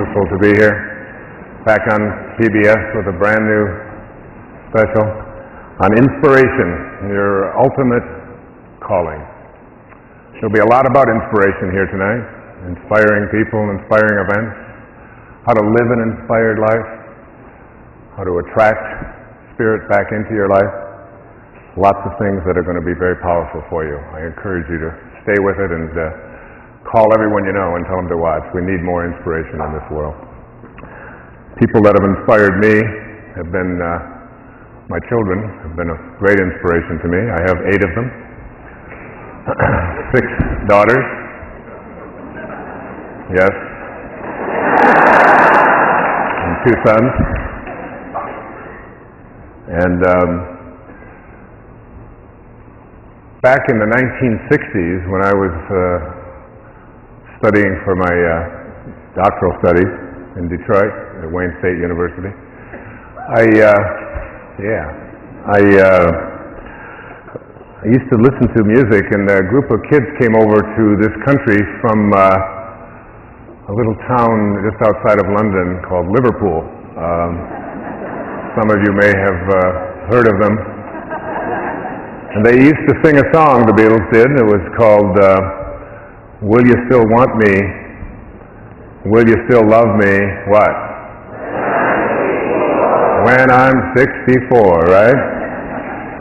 wonderful to be here, back on PBS with a brand new special on inspiration, your ultimate calling. There'll be a lot about inspiration here tonight, inspiring people, inspiring events, how to live an inspired life, how to attract spirit back into your life. Lots of things that are going to be very powerful for you. I encourage you to stay with it and call everyone you know and tell them to watch. We need more inspiration in this world. People that have inspired me have been, my children have been a great inspiration to me. I have 8 of them, 6 daughters, yes, and 2 sons. And back in the 1960s, when I was studying for my doctoral studies in Detroit at Wayne State University, I used to listen to music, and a group of kids came over to this country from a little town just outside of London called Liverpool. Some of you may have heard of them. And they used to sing a song, the Beatles did. It was called Will You Still Want Me? Will You Still Love Me? What? When I'm 64, right?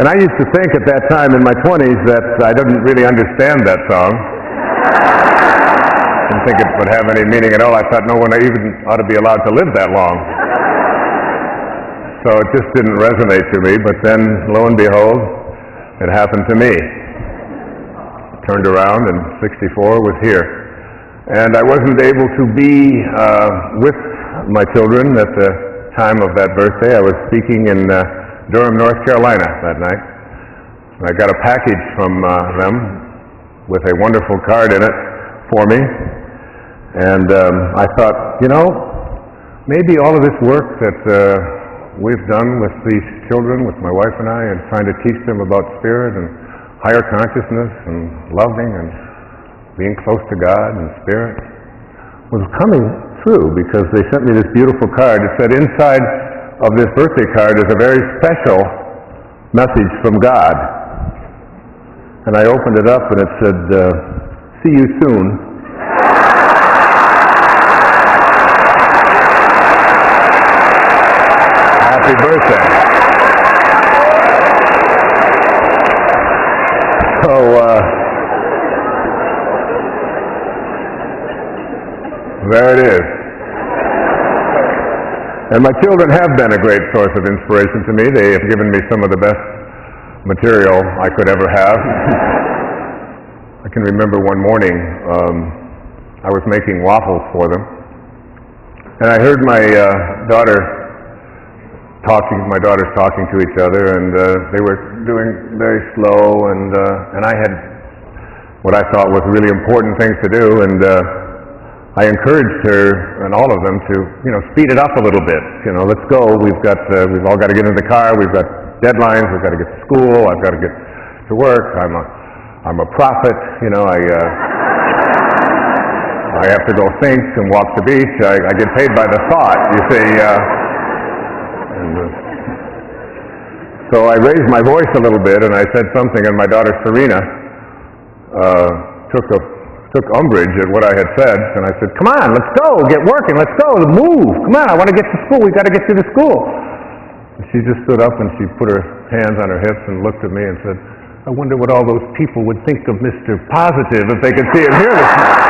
And I used to think at that time in my 20s that I didn't really understand that song. Didn't think it would have any meaning at all. I thought no one even ought to be allowed to live that long. So it just didn't resonate to me. But then, lo and behold, it happened to me. Turned around and 64 was here. And I wasn't able to be with my children at the time of that birthday. I was speaking in Durham, North Carolina that night. And I got a package from them with a wonderful card in it for me. And I thought, you know, maybe all of this work that we've done with these children, with my wife and I, and trying to teach them about spirit and higher consciousness and loving and being close to God and spirit, was coming true because they sent me this beautiful card. It said inside of this birthday card is a very special message from God. And I opened it up and it said, see you soon. Happy birthday. So, there it is. And my children have been a great source of inspiration to me. They have given me some of the best material I could ever have. I can remember one morning, I was making waffles for them, and I heard my daughters talking to each other, and they were doing very slow, and I had what I thought was really important things to do, and I encouraged her and all of them to, you know, speed it up a little bit. You know, let's go. We've all got to get in the car. We've got deadlines. We've got to get to school. I've got to get to work. I'm a prophet. You know, I have to go think and walk the beach. I get paid by the thought. You see. So I raised my voice a little bit, and I said something, and my daughter Serena took umbrage at what I had said, and I said, come on, let's go, get working, let's go, move, come on, I want to get to school, we've got to get to the school. And she just stood up and she put her hands on her hips and looked at me and said, I wonder what all those people would think of Mr. Positive if they could see him here this morning.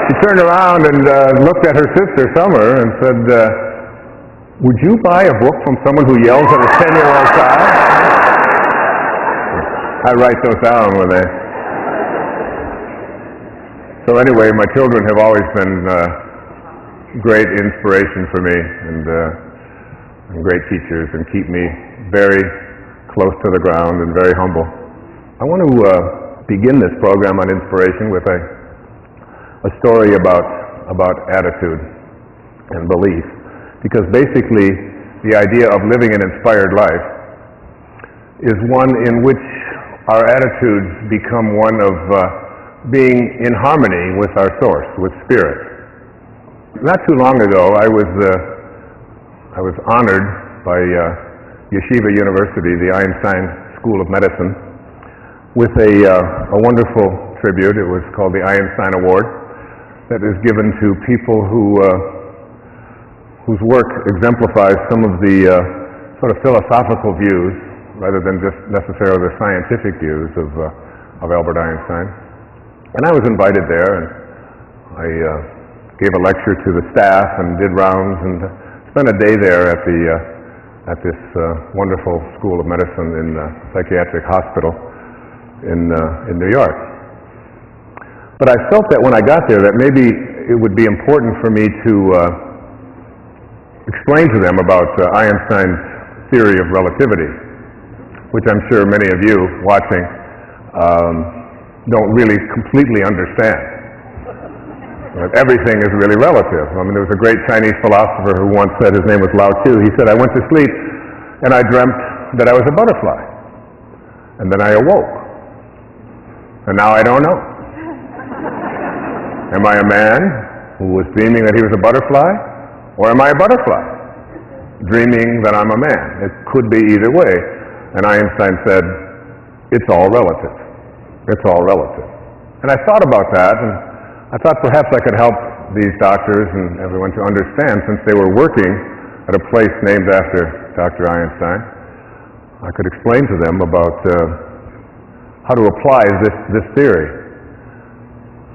She turned around and looked at her sister, Summer, and said, would you buy a book from someone who yells at a 10-year-old child? I write those down when they... So anyway, my children have always been great inspiration for me, and great teachers, and keep me very close to the ground and very humble. I want to begin this program on inspiration with a story about attitude and belief, because basically the idea of living an inspired life is one in which our attitudes become one of being in harmony with our source, with Spirit. Not too long ago, I was honored by Yeshiva University, the Einstein School of Medicine, with a wonderful tribute. It was called the Einstein Award, that is given to people whose work exemplifies some of the sort of philosophical views, rather than just necessarily the scientific views of Albert Einstein. And I was invited there, and I gave a lecture to the staff and did rounds and spent a day there at this wonderful School of Medicine in Psychiatric Hospital in New York. But I felt that when I got there that maybe it would be important for me to explain to them about Einstein's theory of relativity, which I'm sure many of you watching don't really completely understand. That everything is really relative. I mean, there was a great Chinese philosopher who once said, his name was Lao Tzu, he said, "I went to sleep and I dreamt that I was a butterfly. And then I awoke. And now I don't know. Am I a man who was dreaming that he was a butterfly? Or am I a butterfly dreaming that I'm a man?" It could be either way. And Einstein said, it's all relative. It's all relative. And I thought about that, and I thought perhaps I could help these doctors and everyone to understand, since they were working at a place named after Dr. Einstein. I could explain to them about how to apply this theory.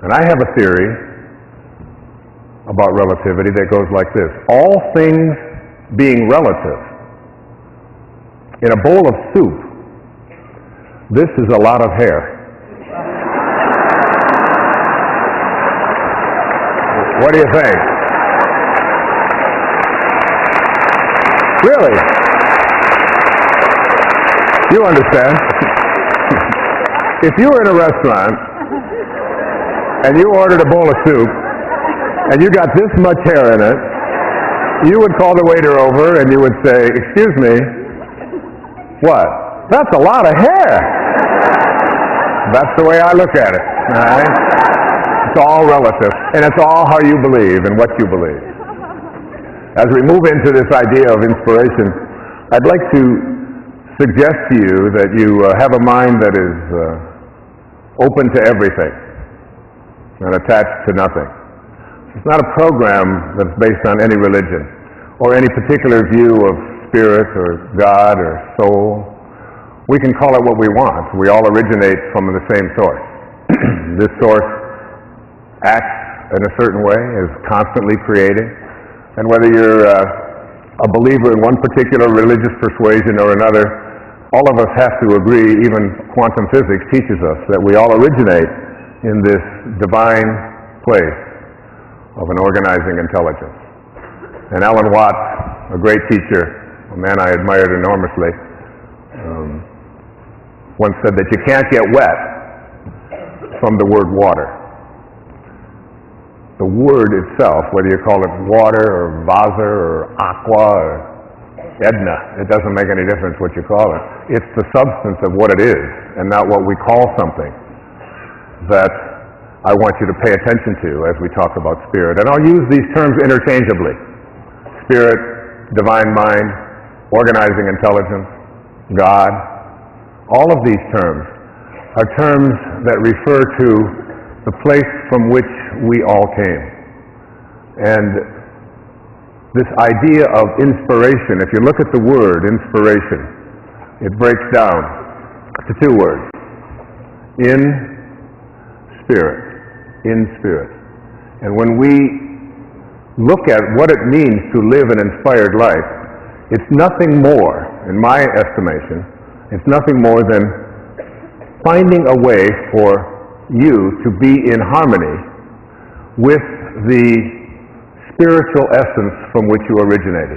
And I have a theory about relativity that goes like this. All things being relative, in a bowl of soup, this is a lot of hair. What do you think? Really? You understand? If you were in a restaurant and you ordered a bowl of soup and you got this much hair in it, you would call the waiter over and you would say, "Excuse me, what? That's a lot of hair." That's the way I look at it. All right? It's all relative, and it's all how you believe and what you believe. As we move into this idea of inspiration, I'd like to suggest to you that you have a mind that is open to everything and attached to nothing. It's not a program that's based on any religion or any particular view of spirit or God or soul. We can call it what we want. We all originate from the same source. This source acts in a certain way, is constantly creating, and whether you're a believer in one particular religious persuasion or another, all of us have to agree, even quantum physics teaches us, that we all originate in this divine place of an organizing intelligence. And Alan Watts, a great teacher, a man I admired enormously, once said that you can't get wet from the word water. The word itself, whether you call it water or vasa or aqua or Edna, it doesn't make any difference what you call it. It's the substance of what it is and not what we call something that I want you to pay attention to as we talk about spirit. And I'll use these terms interchangeably. Spirit, divine mind, organizing intelligence, God. All of these terms are terms that refer to the place from which we all came. And this idea of inspiration, if you look at the word inspiration, it breaks down to two words. In spirit. In spirit. And when we look at what it means to live an inspired life, it's nothing more, in my estimation, it's nothing more than finding a way for you to be in harmony with the spiritual essence from which you originated.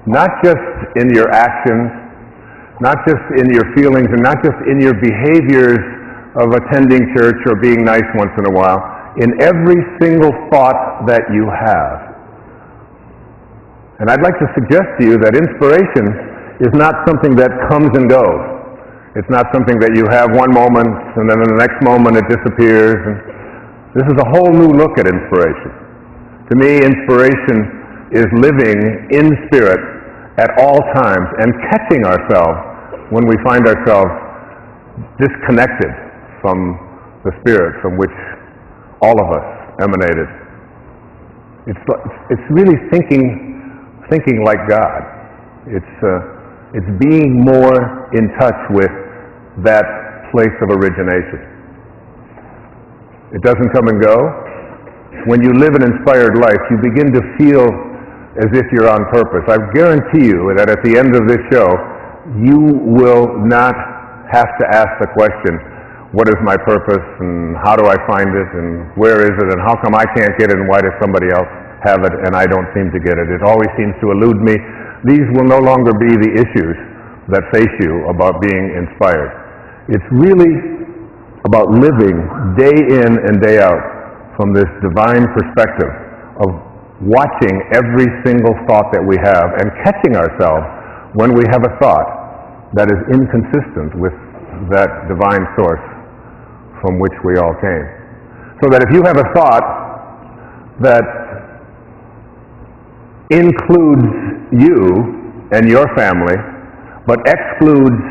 Not just in your actions, not just in your feelings, and not just in your behaviors of attending church or being nice once in a while, in every single thought that you have. And I'd like to suggest to you that inspiration is not something that comes and goes. It's not something that you have one moment and then the next moment it disappears. And this is a whole new look at inspiration. To me, inspiration is living in spirit at all times and catching ourselves when we find ourselves disconnected from the spirit from which all of us emanated. It's really thinking like God. It's being more in touch with that place of origination. It doesn't come and go. When you live an inspired life, you begin to feel as if you're on purpose. I guarantee you that at the end of this show, you will not have to ask the question, what is my purpose and how do I find it and where is it and how come I can't get it and why does somebody else have it and I don't seem to get it? It always seems to elude me. These will no longer be the issues that face you about being inspired. It's really about living day in and day out from this divine perspective of watching every single thought that we have and catching ourselves when we have a thought that is inconsistent with that divine source from which we all came. So that if you have a thought that includes you and your family, but excludes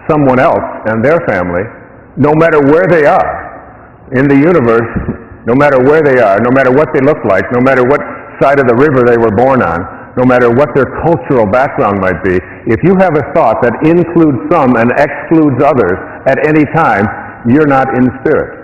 someone else and their family, no matter where they are in the universe, no matter where they are, no matter what they look like, no matter what side of the river they were born on, no matter what their cultural background might be, if you have a thought that includes some and excludes others at any time, you're not in spirit.